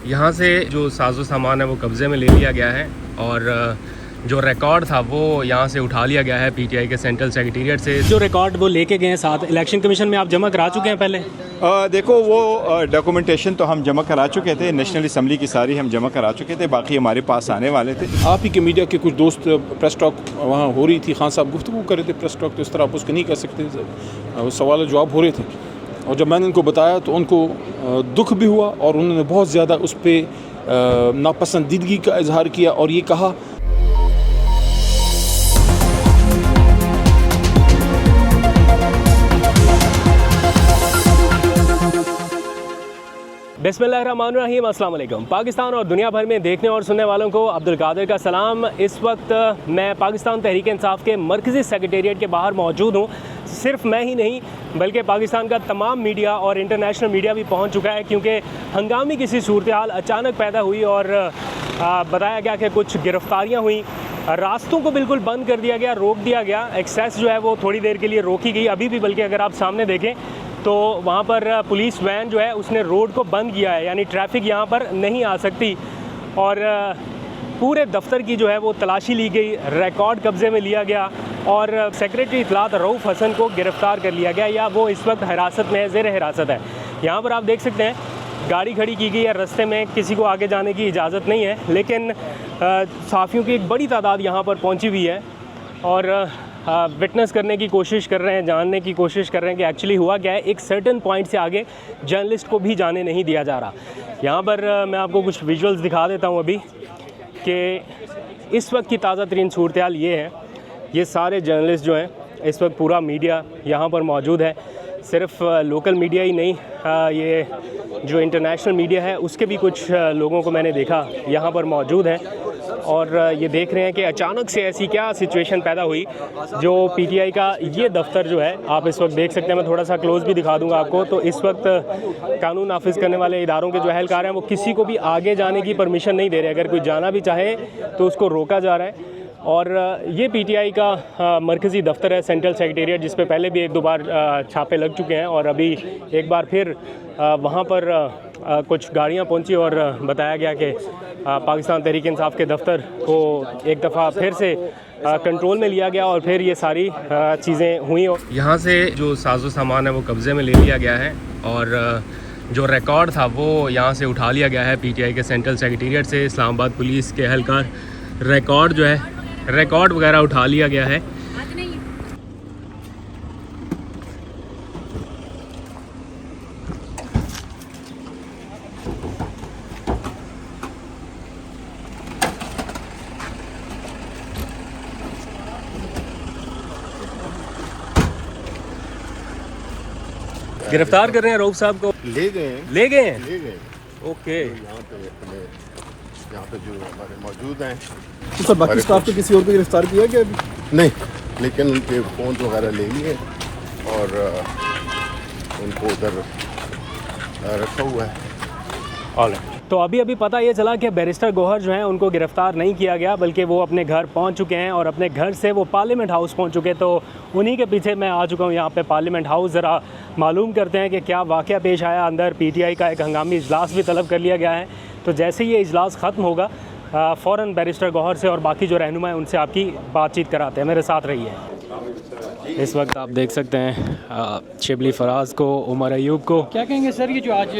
यहाँ से जो साजो सामान है वो कब्ज़े में ले लिया गया है और जो रिकॉर्ड था वो यहाँ से उठा लिया गया है पीटीआई के सेंट्रल सेक्रेटेरिएट से। जो रिकॉर्ड वो लेके गए हैं साथ, इलेक्शन कमीशन में आप जमा करा चुके हैं पहले? देखो वो डॉक्यूमेंटेशन तो हम जमा करा चुके थे, नेशनल असम्बली की सारी हम जमा करा चुके थे, बाकी हमारे पास आने वाले थे। आप ही के मीडिया के कुछ दोस्त प्रेस टॉक वहाँ हो रही थी, खान साहब गुफ्तगू कर रहे थे प्रेस टॉक, तो इस तरह आप उसको नहीं कर सकते, सवाल जवाब हो रहे थे। और जब मैंने उनको बताया तो उनको दुख भी हुआ और उन्होंने बहुत ज़्यादा उस पर नापसंदीदगी का इजहार किया और ये कहा बिस्मिल्लाहिर्रहमानिर्रहीम, अस्सलाम वालेकुम। पाकिस्तान और दुनिया भर में देखने और सुनने वालों को अब्दुल कादिर का सलाम। इस वक्त मैं पाकिस्तान तहरीक इंसाफ के मरकज़ी सेक्रेटेरिएट के बाहर मौजूद हूँ। सिर्फ मैं ही नहीं बल्कि पाकिस्तान का तमाम मीडिया और इंटरनेशनल मीडिया भी पहुँच चुका है, क्योंकि हंगामी किसी सूरत हाल अचानक पैदा हुई और बताया गया कि कुछ गिरफ्तारियाँ हुई, रास्तों को बिल्कुल बंद कर दिया गया, रोक दिया गया, एक्सेस जो है वो थोड़ी देर के लिए रोकी गई अभी भी। बल्कि अगर आप सामने देखें तो वहाँ पर पुलिस वैन जो है उसने रोड को बंद किया है, यानी ट्रैफिक यहाँ पर नहीं आ सकती। और पूरे दफ्तर की जो है वो तलाशी ली गई, रिकॉर्ड कब्ज़े में लिया गया और सेक्रेटरी इत्तलात रऊफ़ हसन को गिरफ़्तार कर लिया गया, या वो इस वक्त हिरासत में है, ज़ेर हिरासत है। यहाँ पर आप देख सकते हैं गाड़ी खड़ी की गई है, रास्ते में किसी को आगे जाने की इजाज़त नहीं है, लेकिन सहाफ़ियों की एक बड़ी तादाद यहाँ पर पहुँची हुई है और विटनेस करने की कोशिश कर रहे हैं, जानने की कोशिश कर रहे हैं कि एक्चुअली हुआ क्या है। एक सर्टेन पॉइंट से आगे जर्नलिस्ट को भी जाने नहीं दिया जा रहा। यहाँ पर मैं आपको कुछ विजुअल्स दिखा देता हूँ अभी कि इस वक्त की ताज़ा तरीन सूरत हाल ये है। ये सारे जर्नलिस्ट जो हैं, इस वक्त पूरा मीडिया यहाँ पर मौजूद है। सिर्फ लोकल मीडिया ही नहीं, ये जो इंटरनेशनल मीडिया है उसके भी कुछ लोगों को मैंने देखा यहाँ पर मौजूद हैं और ये देख रहे हैं कि अचानक से ऐसी क्या सिचुएशन पैदा हुई जो पीटीआई का ये दफ्तर जो है, आप इस वक्त देख सकते हैं, मैं थोड़ा सा क्लोज़ भी दिखा दूंगा आपको। तो इस वक्त कानून नाफिज करने वाले इदारों के जो अहलकार हैं वो किसी को भी आगे जाने की परमिशन नहीं दे रहे। अगर कोई जाना भी चाहे तो उसको रोका जा रहा है। और ये पीटीआई का मरकज़ी दफ्तर है, सेंट्रल सेक्रेटेरिएट, जिस पे पहले भी एक दो बार छापे लग चुके हैं और अभी एक बार फिर वहाँ पर कुछ गाड़ियाँ पहुँची और बताया गया कि पाकिस्तान तहरीक इंसाफ के दफ्तर को एक दफ़ा फिर से कंट्रोल में लिया गया और फिर ये सारी चीज़ें हुई। यहाँ से जो साजो सामान है वो कब्ज़े में ले लिया गया है और जो रिकॉर्ड था वो यहाँ से उठा लिया गया है पीटीआई के सेंट्रल सेक्रेटेरिएट से। इस्लामाबाद पुलिस के एहलकार रिकॉर्ड जो है, रिकॉर्ड वगैरह उठा लिया गया है। गिरफ्तार कर रहे हैं रऊफ़ साहब को? ले गए हैं ओके। यहाँ पे जो हमारे मौजूद हैं तो सर बाकी स्टाफ को किसी और को गिरफ्तार किया क्या अभी? नहीं, लेकिन उनके फ़ोन वगैरह ले लिए और उनको उधर रखा हुआ है। तो अभी पता ये चला कि बैरिस्टर गौहर जो हैं उनको गिरफ़्तार नहीं किया गया, बल्कि वो अपने घर पहुंच चुके हैं और अपने घर से वो पार्लियामेंट हाउस पहुंच चुके। तो उन्हीं के पीछे मैं आ चुका हूं यहाँ पे पार्लियामेंट हाउस। ज़रा मालूम करते हैं कि क्या वाक़या पेश आया। अंदर पीटीआई का एक हंगामी इजलास भी तलब कर लिया गया है। तो जैसे ही ये इजलास ख़त्म होगा फ़ौरन बैरिस्टर गौहर से और बाकी जो रहनुमा है उनसे आपकी बातचीत कराते हैं। मेरे साथ रहिए। इस वक्त आप देख सकते हैं शिबली फराज को, उमर अयूब को। क्या कहेंगे सर ये जो आज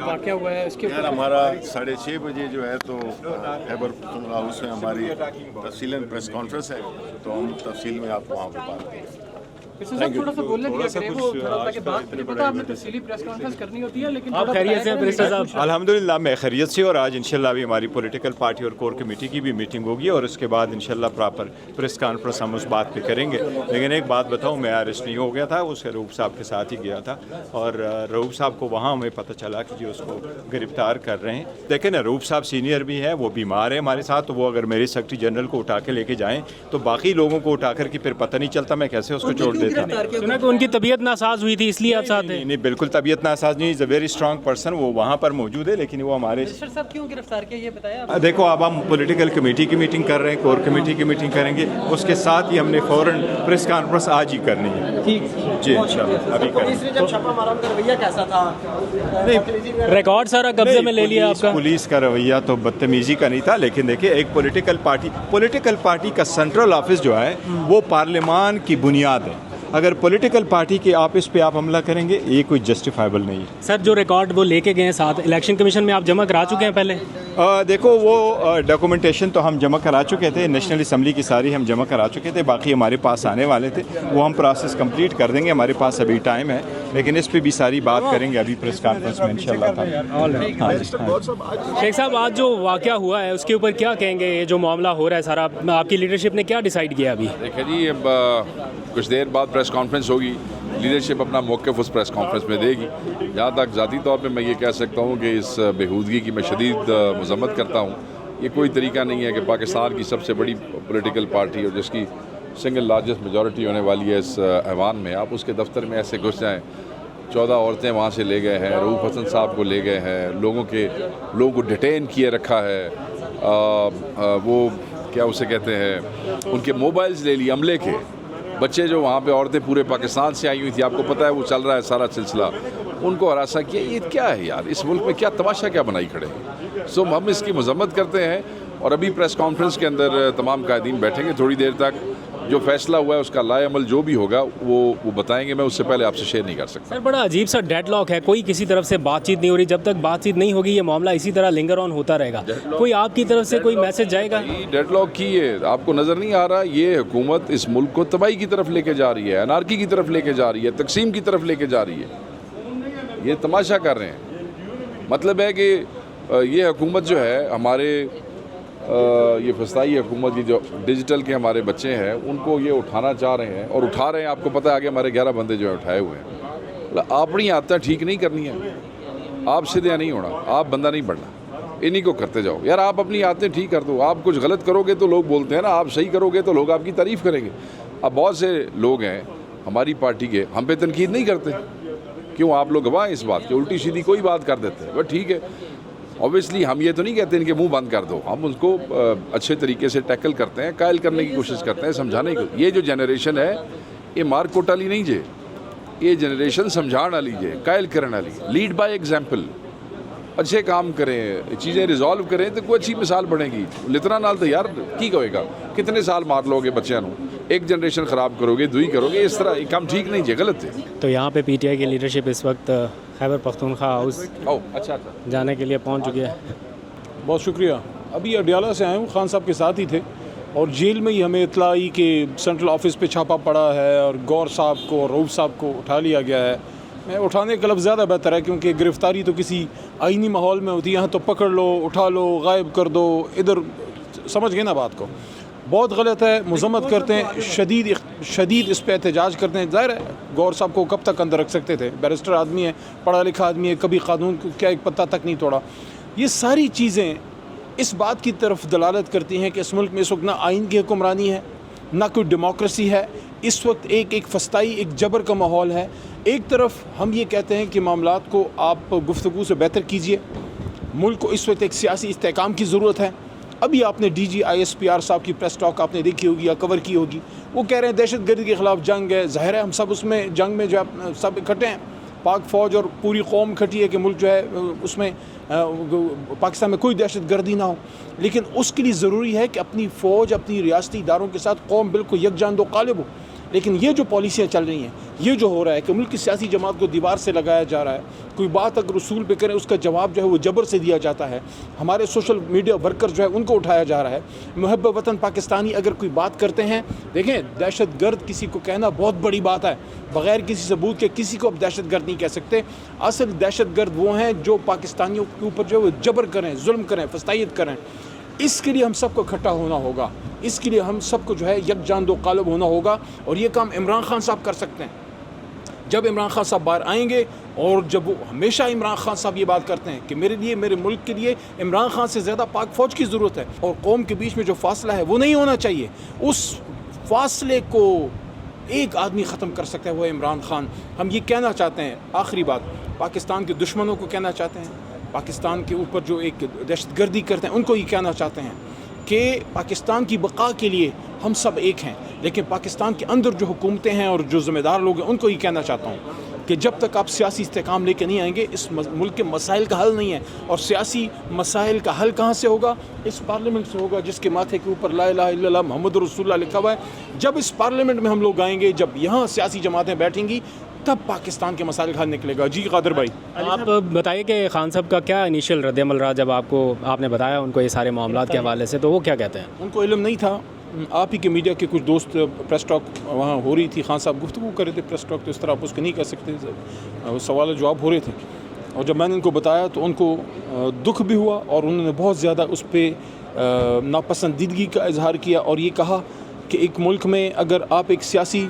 वाक़या हुआ है उसके यार हमारा 6:30 बजे जो है तो खैबर पख्तूनख्वा हाउस में हमारी तफसीलन प्रेस कॉन्फ्रेंस है, तो हम तफसील में आपको वहाँ पर बात करेंगे। थोड़ा सा बोलने दिया करें वो थोड़ा ताकि बात मुझे पता आपने तफसीली प्रेस कॉन्फ्रेंस करनी होती है, लेकिन आप खैरियत से बैरिस्टर साहब? अल्हम्दुलिल्लाह मैं खैरियत से, और आज इंशाल्लाह भी हमारी पॉलिटिकल पार्टी और कोर कमेटी की भी मीटिंग होगी और उसके बाद इंशाल्लाह प्रॉपर प्रेस कॉन्फ्रेंस हम उस बात पे करेंगे। लेकिन एक बात बताऊं, मैं अरेस्ट नहीं हो गया था, उसके रऊफ़ साहब के साथ ही गया था और रऊफ़ साहब को वहाँ हमें पता चला कि जी उसको गिरफ्तार कर रहे हैं। देखें ना, रऊफ़ साहब सीनियर भी हैं, वो बीमार है हमारे साथ, तो वो अगर मेरे सेक्रेटरी जनरल को उठा के लेके जाएँ तो बाकी लोगों को उठा कर के फिर पता नहीं चलता मैं कैसे उसको छोड़ लेते हैं। सुना कि उनकी तबीयत नासाज हुई थी इसलिए आप साथ थे। नहीं, बिल्कुल तबीयत नासाज नहीं, is a very strong person, वो वहाँ पर मौजूद है, लेकिन वो हमारे मिनिस्टर साहब क्यों गिरफ्तार किया ये बताया? देखो अब हम पॉलिटिकल कमेटी की मीटिंग कर रहे हैं, कोर कमेटी की मीटिंग करेंगे, उसके साथ ही हमने फ़ौरन प्रेस कॉन्फ्रेंस आज ही करनी है। ठीक जी इंशाल्लाह अभी करेंगे। जब छापा मारा उनका रवैया कैसा था? रिकॉर्ड सारा कब्जे में ले लिया आपका। पुलिस का रवैया तो बदतमीजी का नहीं था, लेकिन देखिए एक पॉलिटिकल पार्टी का सेंट्रल ऑफिस जो है वो पार्लियामान की बुनियाद है। अगर पॉलिटिकल पार्टी के ऑफिस पे आप हमला करेंगे, ये कोई जस्टिफाइबल नहीं है। सर जो रिकॉर्ड वो लेके गए हैं साथ, इलेक्शन कमीशन में आप जमा करा चुके हैं पहले? देखो वो डॉक्यूमेंटेशन तो हम जमा करा चुके थे, नेशनल असम्बली की सारी हम जमा करा चुके थे, बाकी हमारे पास आने वाले थे, वो हम प्रोसेस कंप्लीट कर देंगे, हमारे पास अभी टाइम है, लेकिन इस पे भी सारी बात करेंगे अभी प्रेस कॉन्फ्रेंस में इंशाल्लाह। शेख साहब आज जो वाक़या हुआ है उसके ऊपर क्या कहेंगे? ये जो मामला हो रहा है सारा, आपकी लीडरशिप ने क्या डिसाइड किया अभी? देखिए जी, अब कुछ देर बाद प्रेस कॉन्फ्रेंस होगी, लीडरशिप अपना मौक़िफ़ उस प्रेस कॉन्फ्रेंस में देगी। जहाँ तक ज़ाती तौर पे मैं ये कह सकता हूँ कि इस बेहूदगी की मैं शदीद मज़म्मत करता हूँ। ये कोई तरीका नहीं है कि पाकिस्तान की सबसे बड़ी पॉलिटिकल पार्टी और जिसकी सिंगल लार्जेस्ट मेजॉरिटी होने वाली है इस ऐवान में, आप उसके दफ्तर में ऐसे घुस जाएँ। 14 औरतें वहाँ से ले गए हैं, रऊफ़ हसन साहब को ले गए हैं, लोगों को डिटेन किए रखा है, वो क्या उसे कहते हैं, उनके मोबाइल्स ले लिए अमले के। बच्चे जो वहाँ पे औरतें पूरे पाकिस्तान से आई हुई थी, आपको पता है वो चल रहा है सारा सिलसिला, उनको हरासा किया। ये क्या है यार, इस मुल्क में क्या तमाशा क्या बनाई खड़े हैं। सो हम इसकी मजम्मत करते हैं और अभी प्रेस कॉन्फ्रेंस के अंदर तमाम कायदीन बैठेंगे थोड़ी देर तक। जो फैसला हुआ है उसका लाएअमल जो भी होगा वो बताएंगे, मैं उससे पहले आपसे शेयर नहीं कर सकता। सर बड़ा अजीब सा डेडलॉक है, कोई किसी तरफ से बातचीत नहीं हो रही। जब तक बातचीत नहीं होगी ये मामला इसी तरह लिंगर ऑन होता रहेगा। कोई आपकी तरफ से कोई मैसेज जाएगा? डेडलॉक की है, आपको नज़र नहीं आ रहा? ये हुकूमत इस मुल्क को तबाही की तरफ लेके जा रही है, अनारकी की तरफ लेके जा रही है, तकसीम की तरफ लेके जा रही है। ये तमाशा कर रहे हैं। मतलब है कि ये हुकूमत जो है हमारे ये फसाई हुकूमत की जो डिजिटल के हमारे बच्चे हैं उनको ये उठाना चाह रहे हैं और उठा रहे हैं। आपको पता है आगे हमारे 11 बंदे जो है उठाए हुए हैं। अपनी आदतें ठीक नहीं करनी है, आप सीधे नहीं होना, आप बंदा नहीं बढ़ना, इन्हीं को करते जाओ यार। आप अपनी आदतें ठीक कर दो। आप कुछ गलत करोगे तो लोग बोलते हैं ना, आप सही करोगे तो लोग आपकी तारीफ़ करेंगे। अब बहुत से लोग हैं हमारी पार्टी के, हम पे तनकीद नहीं करते, क्यों? आप लोग गवाह हैं इस बात के, उल्टी सीधी कोई बात कर देते हैं। बट ठीक है, ऑब्वियसली हम ये तो नहीं कहते इनके मुंह बंद कर दो, हम उसको अच्छे तरीके से टैकल करते हैं, कायल करने की कोशिश करते हैं, समझाने की। ये जो जनरेशन है ये मार कोट वाली नहीं जे, ये जनरेशन समझाने वाली जे, कायल करने वाली। लीड बाय एग्जाम्पल, अच्छे काम करें, चीज़ें रिजॉल्व करें तो कोई अच्छी मिसाल बनेगी। लितना नाल तो यार की कहेगा, कितने साल मार लोगे बच्चों को, एक जनरेशन ख़राब करोगे, दुई करोगे, इस तरह काम ठीक नहीं जे, गलत है। तो यहाँ पे पीटीआई की लीडरशिप इस वक्त खैबर पख्तूनख्वा हाउस अच्छा जाने के लिए पहुँच चुकी है। बहुत शुक्रिया। अभी अडियाला से आए हूँ, खान साहब के साथ ही थे और जेल में ही हमें इतला आई कि सेंट्रल ऑफिस पे छापा पड़ा है और गौर साहब को और रऊफ़ साहब को उठा लिया गया है। मैं उठाने का लफ्ज़ ज़्यादा बेहतर है क्योंकि गिरफ़्तारी तो किसी आईनी माहौल में होती है, यहाँ तो पकड़ लो, उठा लो, गायब कर दो, इधर समझ गए ना बात को। बहुत गलत है, मजम्मत करते हैं, शदीद इस पर एहतजाज करते हैं। ज़ाहिर है गौर साहब को कब तक अंदर रख सकते थे, बैरिस्टर आदमी है, पढ़ा लिखा आदमी है, कभी कानून क्या एक पत्ता तक नहीं तोड़ा। ये सारी चीज़ें इस बात की तरफ दलालत करती हैं कि इस मुल्क में इस वक्त ना आइन की हुक्मरानी है, ना कोई डेमोक्रेसी है। इस वक्त एक फस्ताई, एक जबर का माहौल है। एक तरफ हम ये कहते हैं कि मामलात को आप गुफ्तगू से बेहतर कीजिए, मुल्क को इस वक्त एक सियासी इस्तेहकाम की ज़रूरत है। अभी आपने DG ISPR साहब की प्रेस टॉक आपने देखी होगी या कवर की होगी, वो कह रहे हैं दहशतगर्दी के ख़िलाफ़ जंग है। ज़ाहिर है हम सब उसमें जंग में जो है सब इकट्ठे हैं, पाक फ़ौज और पूरी कौम इकट्ठी है कि मुल्क जो है उसमें पाकिस्तान में कोई दहशतगर्दी ना हो। लेकिन उसके लिए ज़रूरी है कि अपनी फ़ौज अपनी रियासती इदारों के साथ कौम बिल्कुल यकजान दो गालिब हो। लेकिन ये जो पॉलिसियाँ चल रही हैं, ये जो हो रहा है कि मुल्क की सियासी जमात को दीवार से लगाया जा रहा है, कोई बात अगर उसूल पे करें उसका जवाब जो है वो जबर से दिया जाता है, हमारे सोशल मीडिया वर्कर जो है उनको उठाया जा रहा है। मुहब्ब वतन पाकिस्तानी अगर कोई बात करते हैं, देखें दहशतगर्द किसी को कहना बहुत बड़ी बात है, बग़ैर किसी सबूत के किसी को अब दहशतगर्द नहीं कह सकते। असल दहशतगर्द वो हैं जो पाकिस्तानियों के ऊपर जो है वो जबर करें, जुल्म करें, फस्तायत करें। इसके लिए हम सबको इकट्ठा होना होगा, इसके लिए हम सबको जो है यकजान दो कालब होना होगा। और ये काम इमरान खान साहब कर सकते हैं। जब इमरान खान साहब बाहर आएंगे, और जब वो हमेशा इमरान खान साहब ये बात करते हैं कि मेरे लिए, मेरे मुल्क के लिए इमरान खान से ज़्यादा पाक फ़ौज की ज़रूरत है और कौम के बीच में जो फासला है वो नहीं होना चाहिए। उस फासले को एक आदमी ख़त्म कर सकता है, वो है इमरान खान। हम ये कहना चाहते हैं, आखिरी बात, पाकिस्तान के दुश्मनों को कहना चाहते हैं, पाकिस्तान के ऊपर जो एक दहशतगर्दी करते हैं उनको ये कहना चाहते हैं कि पाकिस्तान की बका के लिए हम सब एक हैं। लेकिन पाकिस्तान के अंदर जो हुकूमतें हैं और जो ज़िम्मेदार लोग हैं उनको ये कहना चाहता हूँ कि जब तक आप सियासी इस्तेकाम लेके नहीं आएंगे, इस मुल्क के मसाइल का हल नहीं है। और सियासी मसाइल का हल कहाँ से होगा? इस पार्लियामेंट से होगा, जिसके माथे के ऊपर ला इलाहा इल्लल्लाह मुहम्मद रसूलुल्लाह लिखा हुआ है। जब इस पार्लियामेंट में हम लोग आएंगे, जब यहाँ सियासी जमातें बैठेंगी, तब पाकिस्तान के मसाइल का हल निकलेगा। जी कादिर भाई, आप बताइए कि खान साहब का क्या इनिशियल रद्द-ए-अमल रहा जब आपने बताया उनको ये सारे मामलात के हवाले से, तो वो क्या कहते हैं? उनको इल्म नहीं था। आप ही के मीडिया के कुछ दोस्त, प्रेस टॉक वहाँ हो रही थी, खान साहब गुफ्तगू कर रहे थे, प्रेस टॉक तो इस तरह आप उसको नहीं कर सकते, सवाल जवाब हो रहे थे। और जब मैंने उनको बताया तो उनको दुख भी हुआ और उन्होंने बहुत ज़्यादा उस पर नापसंदीदगी का इजहार किया और ये कहा कि एक मुल्क में अगर आप एक सियासी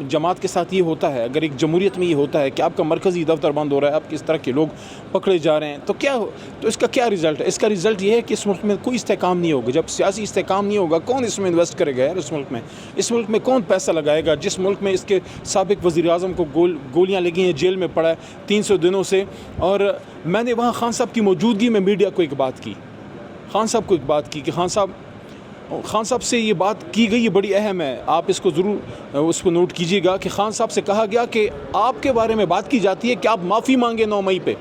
जमात के साथ ये होता है, अगर एक जमहूरियत में ये होता है कि आपका मरकज़ी दफ्तर बंद हो रहा है, आप किस तरह के लोग पकड़े जा रहे हैं, तो इसका क्या रिज़ल्ट है? इसका रिज़ल्ट ये है कि इस मुल्क में कोई इस्तेकाम नहीं होगा। जब सियासी इस्तेकाम नहीं होगा, कौन इसमें इन्वेस्ट करेगा यार? इस मुल्क में कौन पैसा लगाएगा? जिस मुल्क में इसके साबिक़ वज़ीर-ए-आज़म को गोलियाँ लगी हैं, जेल में पड़ा है 300 दिनों से। और मैंने वहाँ खान साहब की मौजूदगी में मीडिया को एक बात की, खान साहब को एक बात की कि खान साहब से ये बात की गई, ये बड़ी अहम है, आप इसको ज़रूर उसको नोट कीजिएगा कि खान साहब से कहा गया कि आपके बारे में बात की जाती है कि आप माफ़ी मांगे 9 मई पे।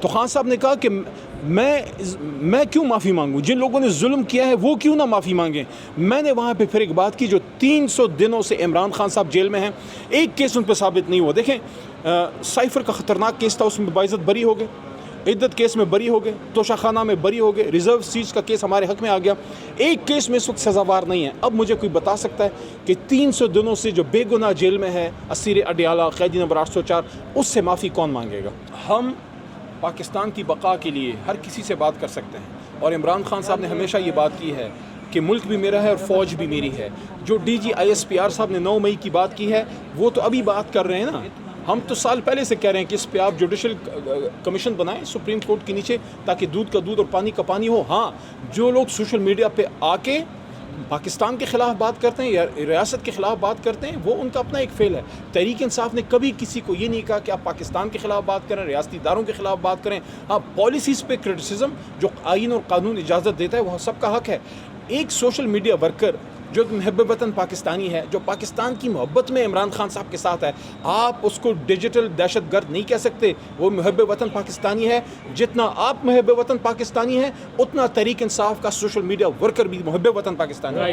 तो खान साहब ने कहा कि मैं क्यों माफ़ी मांगूं? जिन लोगों ने जुल्म किया है वो क्यों ना माफ़ी मांगें? मैंने वहाँ पे फिर एक बात की, जो 300 दिनों से इमरान खान साहब जेल में हैं, एक केस उन पर साबित नहीं हुआ। देखें, साइफ़र का ख़तरनाक केस था, उसमें बाइज़्ज़त बरी हो गए, इद्दत केस में बरी हो गए, तोशाखाना में बरी हो गए, रिज़र्व सीट्स का केस हमारे हक़ में आ गया। एक केस में इस वक्त सज़ावार नहीं है। अब मुझे कोई बता सकता है कि 300 दिनों से जो बेगुनाह जेल में है, असीर अडियाला, कैदी नंबर 804, उससे माफ़ी कौन मांगेगा? हम पाकिस्तान की बका के लिए हर किसी से बात कर सकते हैं और इमरान खान साहब ने हमेशा ये बात की है कि मुल्क भी मेरा है और फ़ौज भी मेरी है। जो DG ISPR साहब ने 9 मई की बात की है, वो तो अभी बात कर रहे हैं ना। हम तो साल पहले से कह रहे हैं कि इस पे आप जुडिशल कमीशन बनाएं सुप्रीम कोर्ट के नीचे, ताकि दूध का दूध और पानी का पानी हो। हाँ, जो लोग सोशल मीडिया पे आके पाकिस्तान के ख़िलाफ़ बात करते हैं या रियासत के ख़िलाफ़ बात करते हैं, वो उनका अपना एक फ़ेल है। तहरीक इंसाफ ने कभी किसी को ये नहीं कहा कि आप पाकिस्तान के ख़िलाफ़ बात करें, रियासती इदारों के ख़िलाफ़ बात करें। हाँ, पॉलिसीज़ पे क्रिटिसिज्म जो आइन और कानून इजाज़त देता है, वह सबका हक़ है। एक सोशल मीडिया वर्कर जो मुहब्ब वतन पाकिस्तानी है, जो पाकिस्तान की मोहब्बत में इमरान खान साहब के साथ है, आप उसको डिजिटल दहशतगर्द नहीं कह सकते। वो मुहब्ब वतन पाकिस्तानी है। जितना आप मुहब्ब वतन पाकिस्तानी है, उतना तहरीक इंसाफ का सोशल मीडिया वर्कर भी मुहब्ब वतन पाकिस्तानी है।